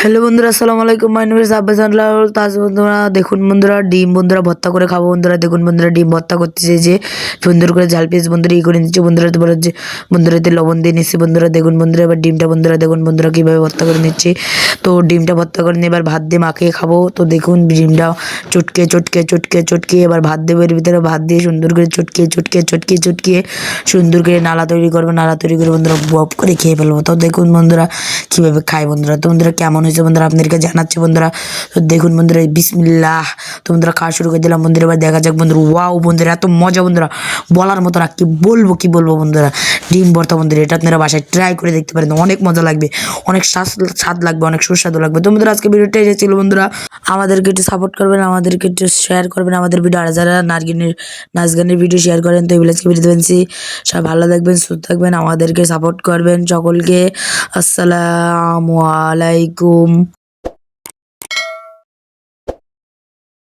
Hello বন্ধুরা, আসসালামু আলাইকুম। মাই নেম ইজ আব্বাস আনলাউল তাজ। বন্ধুরা দেখুন, বন্ধুরা ডিম বন্ধুরা ভর্তা করে খাবো। বন্ধুরা দেখুন, বন্ধুরা ডিম ভর্তা করতেছে যে সুন্দর করে ঝাল পিস বন্ধুরা করে নিচ্ছে। বন্ধুরা তো বলে যে বন্ধুরাতে লবণ দিয়ে নিচ্ছে। বন্ধুরা দেখুন, বন্ধুরা এবার ডিমটা বন্ধুরা দেখুন বন্ধুরা কীভাবে ভর্তা করে নিচ্ছে। তো ডিমটা ভর্তা করে নিয়ে এবার ভাত দিয়ে মাখিয়ে খাবো। তো দেখুন ডিমটা চটকে চটকে চটকে চটকে এবার ভাত দেবো। এর ভিতরে ভাত দিয়ে সুন্দর করে চটকে চটকে চটকে চটকিয়ে সুন্দর করে নালা তৈরি করবো। নালা তৈরি করে বন্ধুরা বপ করে খেয়ে ফেলবো। তো দেখুন বন্ধুরা কীভাবে খায় বন্ধুরা। তো বন্ধুরা কেমন হয়েছে বন্ধুরা আপনাদেরকে জানাচ্ছি বন্ধুরা। তো দেখুন বন্ধুরা, বিসমিল্লাহ। তো বন্ধুরা খাওয়া শুরু করে দিলাম বন্ধুরা। এবার দেখা যাক বন্ধুরা। ওয়াও বন্ধুরা, এত মজা বন্ধুরা, বলার মতো না। কি বলবো বন্ধুরা। ডিম ভর্তা বন্ধুরা, এটা আপনারা বাসায় ট্রাই করে দেখতে পারেন। অনেক মজা লাগবে, অনেক স্বাদ লাগবে, অনেক সুস্বাদু লাগবে। তো বন্ধুরা আজকে ভিডিওটা এই ছিল বন্ধুরা। আমাদেরকে একটু সাপোর্ট করবেন, আমাদেরকে একটু শেয়ার করবেন আমাদের ভিডিও। আর যারা নাচ গানের ভিডিও শেয়ার করেন, তো এগুলো আজকে ভিডিও দেবেন। সব ভালো থাকবেন, সুস্থ থাকবেন, আমাদেরকে সাপোর্ট করবেন সকলকে। আসসালামু আলাইকুম।